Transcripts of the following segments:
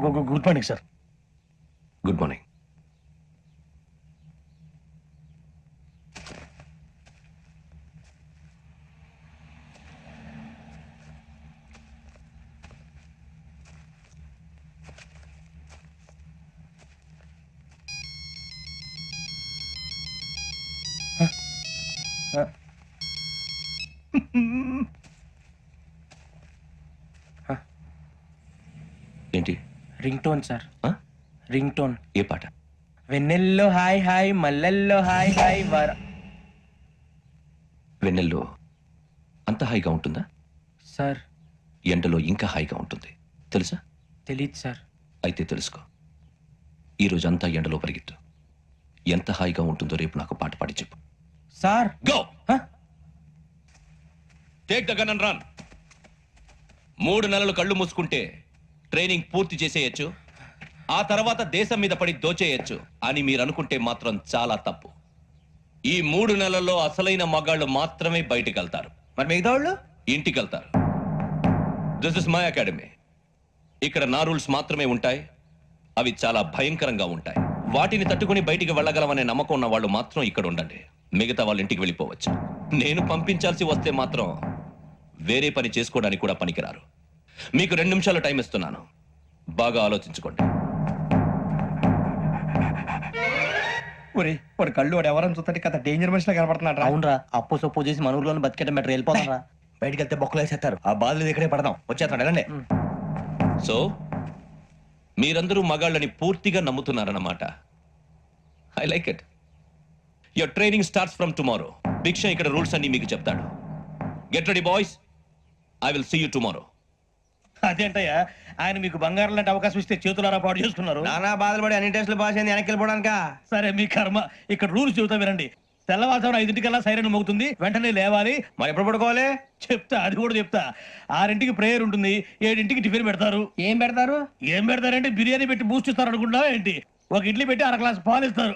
Good morning sir. Good morning. ఏంటి? Ring tone sir. Ring tone. ఏ పాట? వెన్నెల్లో హాయ్ హాయ్ మల్లెల్లో హాయ్ హాయ్ వెన్నెల్లో అంత హాయిగా ఉంటుందా సార్? ఎండలో ఇంకా హాయిగా ఉంటుంది తెలుసా? తెలీదు సార్. అయితే తెలుసుకో. ఈరోజు అంతా ఎండలో పరిగెత్తు. ఎంత హాయిగా ఉంటుందో రేపు నాకు పాట పాడి చెప్పు. Sir go. Take the gun and run. 3 నెలలు కళ్ళు మూసుకుంటే ట్రైనింగ్ పూర్తి చేసేయచ్చు, ఆ తర్వాత దేశం మీద పడి దోచేయచ్చు అని మీరు అనుకుంటే మాత్రం చాలా తప్పు. ఈ 3 నెలల్లో అసలైన మగాళ్ళు మాత్రమే బయటికి వెళ్తారు. మరి మిగతా వాళ్ళు ఇంటికి వెళ్తారు. This is my academy. ఇక్కడ నా రూల్స్ మాత్రమే ఉంటాయి. అవి చాలా భయంకరంగా ఉంటాయి. వాటిని తట్టుకుని బయటికి వెళ్ళగలమనే నమ్మకం ఉన్న వాళ్ళు మాత్రం ఇక్కడ ఉండండి. మిగతా వాళ్ళు ఇంటికి వెళ్ళిపోవచ్చు. నేను పంపించాల్సి వస్తే మాత్రం వేరే పని చేసుకోవడానికి కూడా పనికిరారు. మీకు 2 నిమిషాలు టైం ఇస్తున్నాను. బాగా ఆలోచించుకోండి. వాడు కళ్ళు వాడు ఎవరైనా చూస్తే కదా డేంజర్ మనిషిలో కనపడుతున్నాడు. అవునరా, అప్పు సొప్పు చేసి మన ఊర్లో బతికేయడం బెటర్. వెళ్ళిపోతాం రా. బయటికి వెళ్తే బొక్కలు వేసేస్తారు. ఆ బాధలు ఇక్కడే పడదాం. వచ్చేస్తాడు వెళ్ళండి. సో మీరందరూ మగాళ్ళని పూర్తిగా నమ్ముతున్నారన్నమాట. I like it. Your training starts from tomorrow. Bhiksha ఇక్కడ రూల్స్ అన్ని మీకు చెప్తాడు. Get ready boys. I will see you tomorrow. అదేంటయ్యా, ఆయన మీకు బంగారం లాంటి అవకాశం ఇస్తే చేతులారా పాటు చేసుకున్నారు. నానా బాధలు పడి అన్ని టెస్టులు పాస్ అయింది వెనక్కి వెళ్ళిపోవడానికా? సరే మీ కర్మ. ఇక్కడ రూల్స్ చెబుతా వినండి. తెల్లవారుజామున 5 సైరన్ మోగుతుంది, వెంటనే లేవాలి. మరి ఎప్పుడు పడుకోవాలి చెప్తా, అది కూడా చెప్తా. 6 ప్రేయర్ ఉంటుంది, 7 టిఫిన్ పెడతారు. ఏం పెడతారు? ఏం పెడతారంటే బిర్యానీ పెట్టి బూస్ట్ ఇస్తారు అనుకుంటున్నావా ఏంటి? ఒక ఇడ్లీ పెట్టి 1 గ్లాస్ పాలు ఇస్తారు.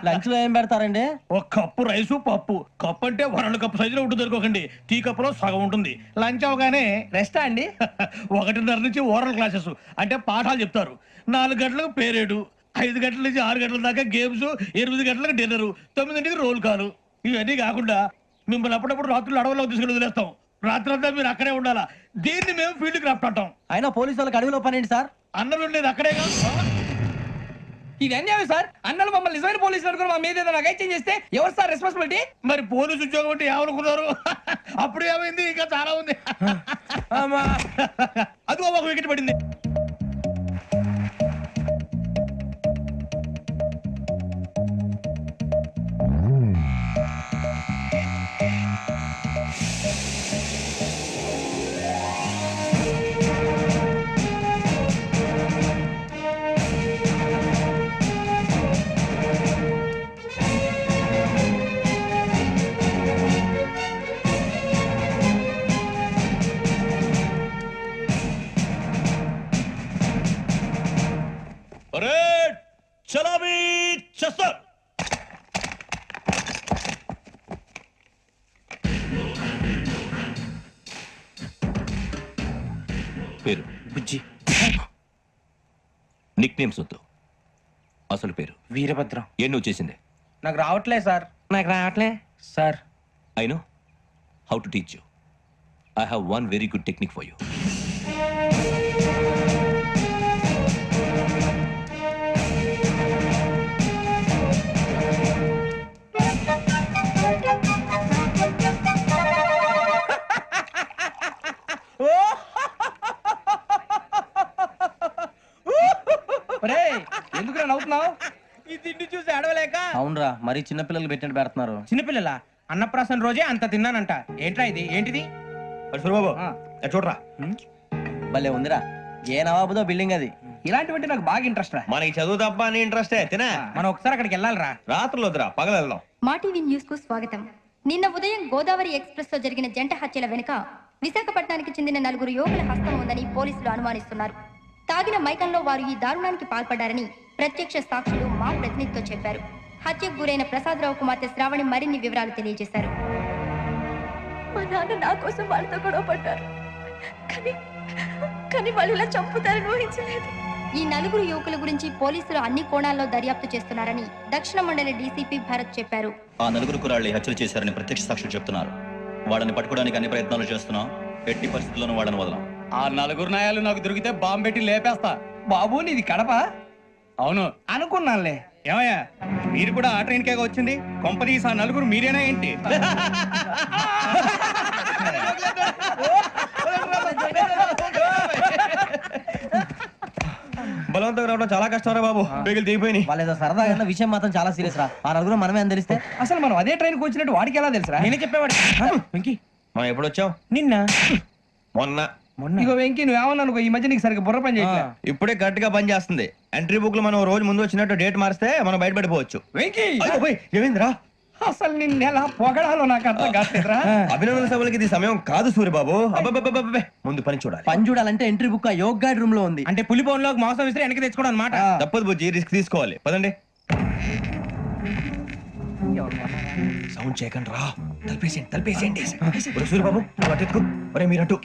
లంచ్ లో ఏం పెడతారండి? ఒక కప్పు రైసు పప్పు. కప్పు అంటే 1 కప్పు సైజులో ఉంటుంది అనుకోకండి. టీ కప్పులో సగం ఉంటుంది. లంచ్ అవగానే రెస్టా అండి? 1:30 నుంచి ఓరల్ క్లాసెస్ అంటే పాఠాలు చెప్తారు. 4 గంటలకు పేరేడు, 5 గంటల నుంచి 6 గంటల దాకా గేమ్స్, 8 గంటలకు డిన్నర్, 9 రోల్ కాలు. ఇవన్నీ కాకుండా మిమ్మల్ని అప్పుడప్పుడు రాత్రులు అడవుల్లో తీసుకుని వదిలేస్తాం. రాత్రి అంతా మీరు అక్కడే ఉండాలా. దీన్ని మేము ఫీల్డ్ క్రాఫ్ట్ అంటాం. అయినా పోలీసు వాళ్ళకి అడవిలో పని ఏంటి సార్? అన్నలు ఉండేది అక్కడే కాదు. ఇది అన్యాయం సార్. అన్నలు మమ్మల్ని నిజమైన పోలీసులు అనుకుని మా మీద ఏదైనా చేంజ్ చేస్తే ఎవరు సార్ రెస్పాన్సిబిలిటీ? మరి పోలీసు ఉద్యోగం అంటే ఏమనుకున్నారు? అప్పుడు ఏమైంది? ఇంకా చాలా ఉంది. అది ఒక వికెట్ పడింది. చలామీ చేస్తారు. పేరు బుజ్జి. నిక్ నేమ్స్ వద్దు. అసలు పేరు? వీరభద్రం. ఏ నువ్వు చేసింది? నాకు రావట్లే సార్. నాకు రావట్లే sir. I know how to teach you. I have one very good technique for you. ఎందుకు నవ్వుతున్నావు? ఈ తిండి చూసి అడవలేక. అవునరా, మరి చిన్నపిల్లలు పెట్టినట్టు పెడుతున్నారు. చిన్నపిల్లల అన్నప్రాసన రోజే అంత తిన్నానంట. ఏంట్రా ఇది? ఏంటిది? బాబు చూడరా, భలే ఉందిరా. ఏ నవాబుదో బిల్డింగ్ అది. ఇలాంటివంటే నాకు బాగా ఇంట్రెస్ట్ రా. మనకి చదువు తప్ప అని ఇంట్రెస్టే. తినా మనం ఒకసారి అక్కడికి వెళ్ళాలిరా. రాత్రులు వద్దురా, పగలు వెళ్దాం. మా టీవీ న్యూస్ కు స్వాగతం. నిన్న ఉదయం గోదావరి ఎక్స్ప్రెస్ లో జరిగిన జంట హత్యల వెనుక విశాఖపట్నానికి చెందిన 4 యువకుల హస్తం ఉందని పోలీసులు అనుమానిస్తున్నారు. తాగిన మైకంలో వారు ఈ దారుణానికి పాల్పడ్డారని ప్రత్యక్ష సాక్షులు మా ప్రతినిధితో చెప్పారు. హత్యకు గురైన ప్రసాదరావు కుమార్తె శ్రావణి మరిన్ని వివరాలు తెలియజేశారు. మా నాన్న నా కోసం వాళ్ళతో గొడవ పడ్డారు, కానీ వాళ్ళు ఇలా చంపుతారని ఊహించలేదు. ఈ నలుగురు యువకుల గురించి పోలీసులు అన్ని కోణాల్లో దర్యాప్తు చేస్తున్నారని దక్షిణ మండలి డీసీపీ భరత్ చెప్పారు. ఆ నలుగురు కురాళ్ళు హత్యలు చేశారని ప్రత్యక్ష సాక్షులు చెప్తున్నారు. వాళ్ళని పట్టుకోవడానికి అన్ని ప్రయత్నాలు చేస్తున్నాం. ఎట్టి పరిస్థితుల్లోనూ వాళ్ళని వదలం. ఆ నలుగురు నాయాలు నాకు దొరికితే బాంబు పెట్టి లేపేస్తా. బాబు నీది కడప? అవును అనుకున్నానులే. ఏమయ్యా మీరు కూడా ఆ ట్రైన్ కేగా వచ్చింది? కొంపదీసి ఆ నలుగురు మీరేనా ఏంటి? బలవంతంగా రావడం చాలా కష్టం రా బాబు. బేగులు దిగిపోయినాయి. వాళ్ళేదో సరదాగా విషయం మాత్రం చాలా సీరియస్ రా. ఆ నలుగురు మనమే అందరిస్తే అసలు మనం అదే ట్రైన్ కి వచ్చినట్టు వాడికి ఎలా తెలుసురా? నేనే చెప్పేవాడు. వెంకీ మనం ఎప్పుడు వచ్చాం? నిన్న మొన్న. ఇగో వెంకీ నువ్వేమన్నా అనుకో, ఈ మధ్య నీకు సరిగ్గా బుర్ర పని చేయట్లే. ఇప్పుడే కరెక్ట్ గా పని చేస్తుంది. ఎంట్రీ బుక్ లో మనం రోజు ముందు వచ్చినట్టు డేట్ మారిస్తే మనం బయటపడిపోవచ్చు. వెంకీ ఏమైందిరా? అసలు నిన్న ఎలా పొగడాలో నాకు అర్థం కాట్లేదురా. అభినందన సభలకి ఇది సమయం కాదు సూర్యబాబు. అబ్బబ్బబ్బబ్బబ్బే. ముందు పని చూడాలి. పని చూడాలంటే ఎంట్రీ బుక్ ఆ యోగ్ గైడ్ రూమ్ లో ఉంది. అంటే పులి బోన్ లోకి మాంసం విసిరి వెనక్కి తెచ్చుకోవడం అనమాట. తప్పదు బుజ్జి, రిస్క్ తీసుకోవాలి. పదండి. సౌండ్ చేయకండి రా. తలపేసేయండి. ఒరే సూర్యబాబు నువ్వు అటు ఎత్తుకో. ఒరే మీరు అటు.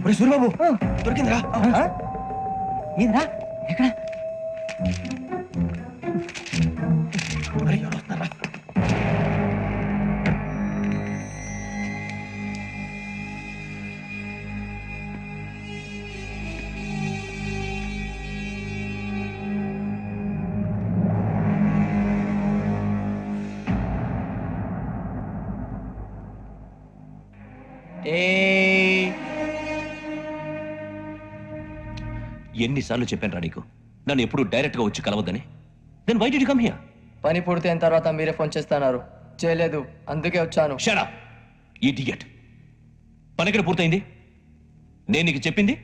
ఒరే సూర్యబాబు దొరికిందిరా. ఏంద్రా ఎక్కడ? అరే ఎవరు వస్తున్నారా? ఎన్నిసార్లు చెప్పాను రా నీకు నన్ను ఎప్పుడు డైరెక్ట్ గా వచ్చి కలవద్దని? Then why did you come here? పని పూర్తయిన తర్వాత మీరే ఫోన్ చేస్తున్నారు. చేయలేదు, అందుకే వచ్చాను. Shut up idiot. పని ఎక్కడ పూర్తయింది? నేను నీకు చెప్పింది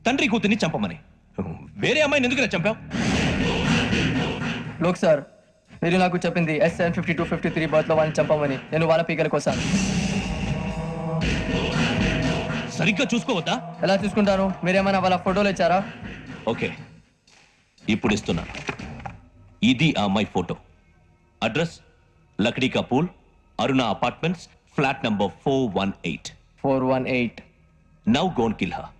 తండ్రి కూతుర్ని చంపమని. వేరే అమ్మాయిని ఎందుకు చంపావు? లోక్ సార్, మీరు నాకు చెప్పింది SN5253 బర్త్ లో వాళ్ళని చంపమని. నేను వాళ్ళ పీకల కోసం. సరిగ్గా చూసుకోవద్దా? ఎలా చూసుకుంటాను? మీరేమైనా వాళ్ళ ఫోటోలు ఇచ్చారా? ఓకే, ఇప్పుడు ఇస్తున్నాను. ఇది ఆ అమ్మాయి ఫోటో. అడ్రస్ లక్డీ కా pool, Aruna apartments, flat number 418. 418. Now go and kill her.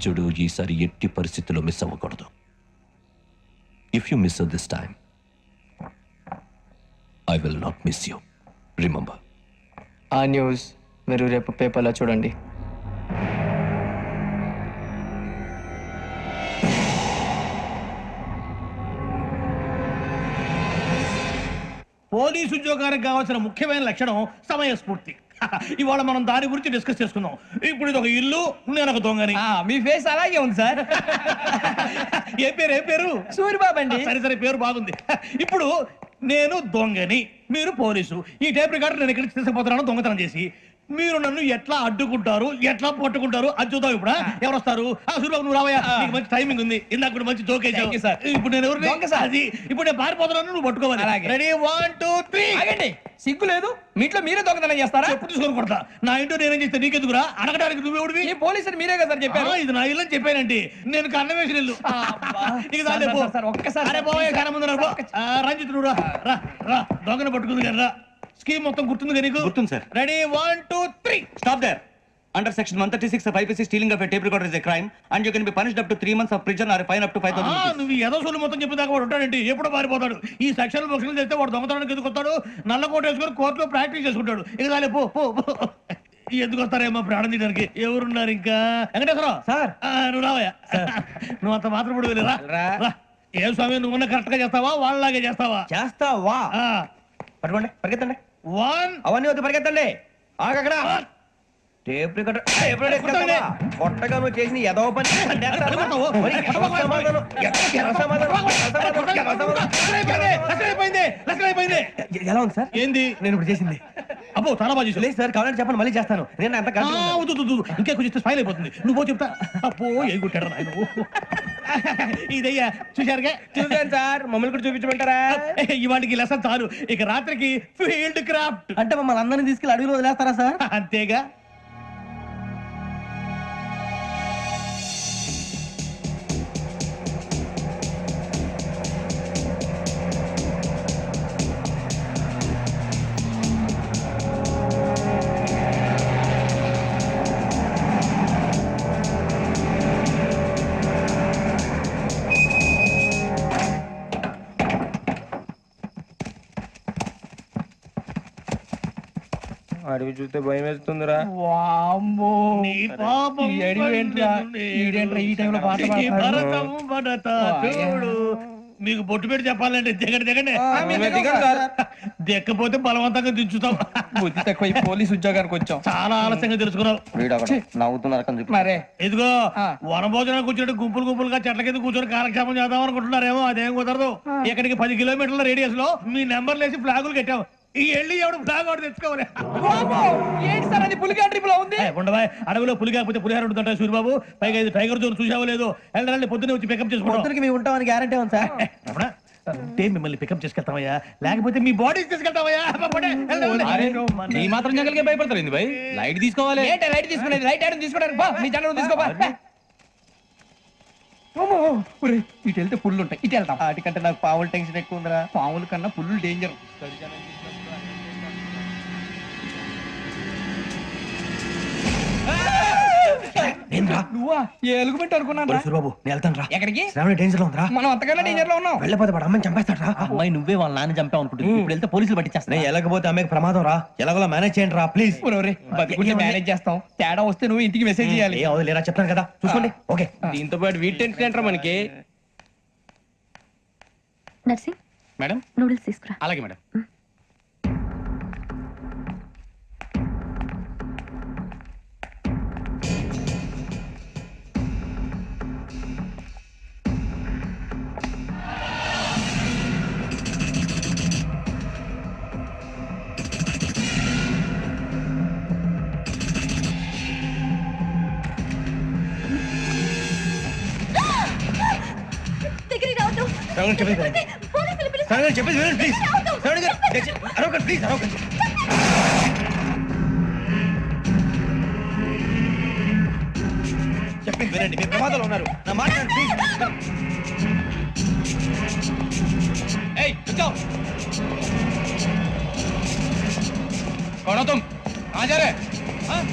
చూడు, ఈసారి ఎట్టి పరిస్థితుల్లో మిస్ అవ్వకూడదు. If you miss this time I will not miss you. Remember. ఆ న్యూస్ మీరు రేపు పేపర్లో చూడండి. పోలీసు ఉద్యోగానికి కావాల్సిన ముఖ్యమైన లక్షణం సమయస్ఫూర్తి. ఇవాళ మనం దాని గురించి డిస్కస్ చేసుకుందాం. ఇప్పుడు ఇది ఒక ఇల్లు, నేను ఒక దొంగని. మీ ఫేస్ అలాగే ఉంది సార్. ఏ పేరు? సూరిబాబు అండి. సరే పేరు బాగుంది. ఇప్పుడు నేను దొంగని, మీరు పోలీసు. ఈ టైప్ రికార్డు నేను ఇక్కడికి తీసుకుపోతున్నాను దొంగతనం చేసి. మీరు నన్ను ఎట్లా అడ్డుకుంటారు, ఎట్లా పట్టుకుంటారు అది చూద్దాం. ఇప్పుడు ఎవరు వస్తారు? సూరిబాబు నువ్వు రావయ్యా, నీకు మంచి టైమింగ్ ఉంది. ఇందాక కూడా మంచి జోక్ వేసావు సార్. ఇప్పుడు నేను ఎవరు? అది ఇప్పుడు నేను పారిపోతున్నాను, నువ్వు పట్టుకోవాలి. రెడీ 1 2 3. ఆగండి, సిగ్గు లేదు? మీ ఇంట్లో మీరే దొంగతనం చేస్తారా? ఎప్పుడు తీసుకొని కొడతా. నా ఇంట్లో నేనేం చేస్తే నీకెందుకురా? అడగడానికి నువ్వెవడివి? ఈ పోలీసులు మీరే కదా సార్ చెప్పారు. ఇది నా ఇల్లు అని చెప్పానండి. నేను కన్నం వేసిన ఇల్లు. ఒక్కసారి అరే బాబోయ్, కన్నం ముందు రంజిత్ నువ్వు రా. దొంగను పట్టుకుంది కదా రా. స్కీమ్ మొత్తం గుర్తుంది కదా నీకు? గుర్తుంది sir. Ready 1 2 3. Stop there. Under section 136 of IPC, stealing of a tape recorder is a crime and you can be punished up to 3 months of prison or a fine up to 5,000 rupees. నువ్వు ఏదో సొల్లు మొత్తం చెప్పేదాకా వాడు ఉంటాడండి. ఎప్పుడో పారిపోతాడు. ఈ సెక్షన్ బొక్షలు చేస్తే వాడు దొంగతనానికి ఎందుకు వస్తాడు? నల్ల కోట వేసుకొని కోర్టులో ప్రాక్టీస్ చేసుకుంటాడు. ఇక చాలే పో. ఎందుకు వస్తారేమో ప్రాణం తీయడానికి. ఎవరున్నారు ఇంకా? వెంకటేశ్వరరావు సార్. నువ్వు రావయ్యా. నువ్వు అంత మాత్రం ఇప్పుడు వెళ్ళి రా. ఏం స్వామి, నువ్వు కరెక్ట్ గా చేస్తావా వాళ్ళలాగే చేస్తావా? చేస్తావా? పట్టుకోండి, పరిగెత్తండి. 1 అవన్నీ వద్దు, పరిగెత్తండి. ఆగక్కడ టేప్ రికార్డర్ కొట్టగా నువ్వు చేసిన ఏదో పని. ఎలా ఉంది సార్? ఏంది నేను ఇప్పుడు చేసింది? అబ్బో చాలా బాగా చేసావు. లేదు సార్, కావాలంటే చెప్పండి, మళ్ళీ చేస్తాను. నేను అంత ఇంకే కొంచెం స్మైల్ అయిపోతుంది. నువ్వు చెప్తా. అబ్బో ఏ కొట్టాడు నాయన. ఇదయ్యా చూశారుగా. చూసాను సార్, మమ్మల్ని కూడా చూపించమంటారా? ఇవాటికి లెసన్ చాలు, ఇక రాత్రికి ఫీల్డ్ క్రాఫ్ట్. అంటే మమ్మల్ని అందరినీ తీసుకెళ్ళి అడవిలో వదిలేస్తారా సార్? అంతేగా. అడవి చూస్తే భయం వేస్తుందిరా. వామ్మో నీ పాపం ఈ అడవి ఏంట్రా? ఈడేంట్రా ఈ టైంలో పాట ఈ పాడుతున్నాడు? భరతం భరత చూడు. మీకు బొట్టు పెట్టి చెప్పాలంటే దిగండి దిగండి. దిక్కపోతే బలవంతంగా దించుతాం. బుద్ధి తక్కువ ఈ పోలీస్ ఉద్యోగానికి వచ్చాం. చాలా ఆలస్యంగా తెలుసుకున్నావు. వీడు అక్కడ నవ్వుతున్నారు కని చెప్పి. మరే ఇదిగో ఆ. వనభోజనానికి కూర్చుంటే గుంపులు గుంపులుగా చెట్ల కింద కూర్చొని కాలక్షేపం చేద్దాం అనుకుంటున్నారేమో. అదేం కుదరదు. ఇక్కడికి 10 కిలోమీటర్ల రేడియస్ లో మీ నెంబర్లు వేసి ఫ్లాగులు కట్టాం. ఈ వెళ్ళి ఎవడు ఫ్లాగ్ ఒకటి తెచ్చుకోవాలి. ఏంటి సార్ అది పులిగా ట్రిప్ లో ఉంది? ఉండవా, అడవిలో పులి కాకపోతే పులిహార ఉంటుంటాయి సూర్యబాబు. పైగా ఇది టైగర్ జోన్ చూసావో లేదో. వెళ్ళాలి, పొద్దున్నే వచ్చి పికప్ చేసుకుంటాం. పొద్దునకి మేము ఉంటామని గ్యారంటీ ఉంది సార్. రమణ, ఉంటే మిమ్మల్ని పికప్ చేసుకెళ్తామయ్యా, లేకపోతే మీ బాడీ తీసుకెళ్తామయ్యా. నీ మాత్రం జంగల్కే భయపడతారు ఏంది భయ్? లైట్ తీసుకోవాలి. ఏంటి లైట్ తీసుకునేది? లైట్ ఆడని తీసుకోవడానికి బా, మీ జంగల్ తీసుకోబా. ఇటు వెళ్తే పుల్లు ఉంటాయి, ఇటు వెళ్తాం. వాటికంటే నాకు పావుల టెన్షన్ ఎక్కువ ఉందిరా. పాముల కన్నా పుల్లు డేంజర్. నువ్వా? ఏ ఎలుగుబెట్టి అనుకున్నాను రా. సూర్యబాబు నేను వెళ్తాను రా. ఎక్కడికి? శ్రావణి డేంజర్ లో ఉందిరా. మనం అంతకన్నా డేంజర్ లో ఉన్నాం. వెళ్ళపోతే వాడు అమ్మని చంపేస్తాడు రా. అమ్మాయి నువ్వే వాళ్ళ నాన్న చంపావు అనుకుంటుంది. ఇప్పుడు వెళ్తే పోలీసులు పట్టించేస్తా. ఎలాగపోతే ఆమెకు ప్రమాదం రా. ఎలాగోలా మేనేజ్ చేయండి రా ప్లీజ్. బతికుంటే మేనేజ్ చేస్తాం. తేడా వస్తే నువ్వు ఇంటికి మెసేజ్ చేయాలి. ఏ అవలేరా చెప్తాను కదా, చూసుకోండి. ఓకే. దీంతో పాటు వీటి టెన్షన్ ఏంట్రా మనకి? నర్సింగ్ మేడం నూడిల్స్ తీసుకురా. అలాగే మేడం. దగ్గరికి రావద్దు. శ్రావణి చెప్పేది వినండి. పోలీసులు పిలుస్తారు. శ్రావణి చెప్పేది వినండి ప్లీజ్. శ్రావణి గారు అరవకండి ప్లీజ్, అరవకండి. చెప్పింది వినండి, మీరు ప్రమాదంలో ఉన్నారు. నా మాట వినండి, ప్లీజ్. ఏయ్ रुको कौन हो तुम? कहाँ जा रहे? हाँ?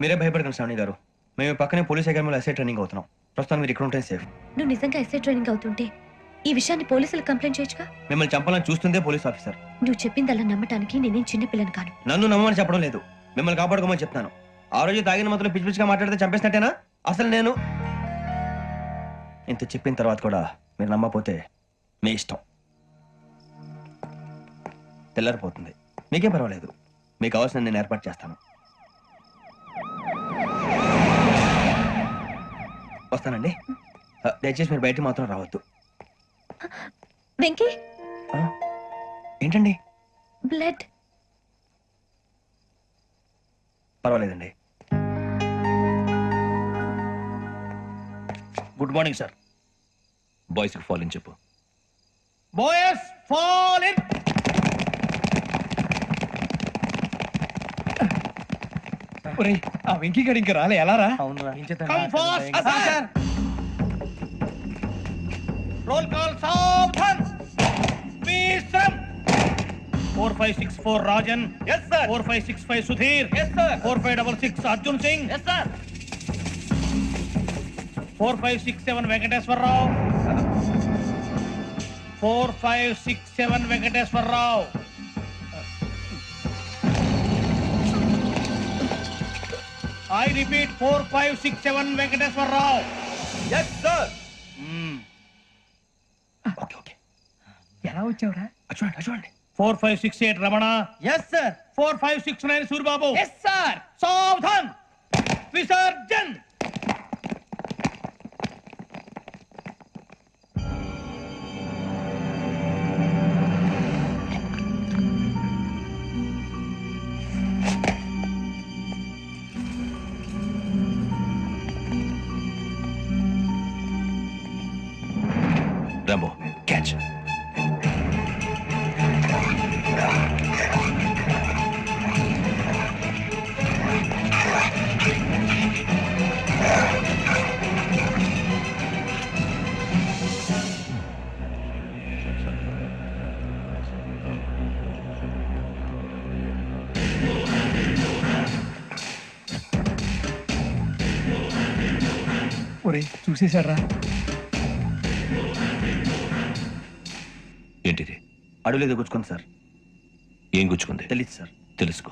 మీరే భయపడకండి శ్రావణి గారు. మేము పక్కనే పోలీస్ అకాడమీలో ఎస్ఐ ట్రైనింగ్ అవుతున్నాం. ప్రస్తుతం మీరు ఇక్కడ ఉంటే సేఫ్. నువ్వు నిజంగా ఎస్ఐ ట్రైనింగ్ అవుతుంటే ఈ విషయాన్ని పోలీసులకు కంప్లైంట్ చేయొచ్చుగా. మిమ్మల్ని చంపాలని చూస్తుందే పోలీస్ ఆఫీసర్. నువ్వు చెప్పిందల్లా నమ్మటానికి నేనేం చిన్నపిల్లని కాను. నన్ను నమ్మమని చెప్పడం లేదు, మిమ్మల్ని కాపాడుకోమని చెప్తాను. ఆ రోజు తాగిన మొదలు పిచ్చి పిచ్చిగా మాట్లాడితే చంపేసినట్టేనా? అసలు నేను ఇంత చెప్పిన తర్వాత కూడా మీరు నమ్మపోతే మీ ఇష్టం. తెల్లారిపోతుంది, మీకేం పర్వాలేదు. మీకు కావాల్సిన నేను ఏర్పాటు చేస్తాను. వస్తానండి. దయచేసి మీరు బయట మాత్రం రావద్దు. వెంకీ ఏంటండి? బ్లడ్. పర్వాలేదండి. Good morning sir. బాయ్స్ కి ఫాల్ ఇన్ చెప్పు. Boys fall in. ఒరేయ్, ఆ వెంకీ గడి ఇంకా రాలే, ఎలా రా? అవునురా. Come fast sir. Roll call సావధాన్. విశ్రమ్. 4564 Rajan. yes sir. 4565 Sudheer. yes sir. 4566 Arjun Singh. yes sir. 4567 Venkateswararao. 4567 Venkateswararao. I repeat 4, 5, 6, 7 Venkateswararao. Yes sir. Okay okay. ఎలా వచ్చావురా? చూడండి చూడండి. 4, 5, 6, 8 Ramana. Yes sir. 4, 5, 6, 9 Suribabu. Yes sir. సావధాన్ విసర్జన్. Rambo catch. ఒరే చూసేశాడ్రా. ఏంటిది? అడవిలో దిగుచ్చుకోండి సార్. ఏం గుచ్చుకుంది? తెలీదు సార్. తెలుసుకో,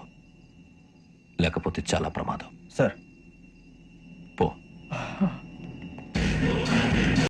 లేకపోతే చాలా ప్రమాదం. సార్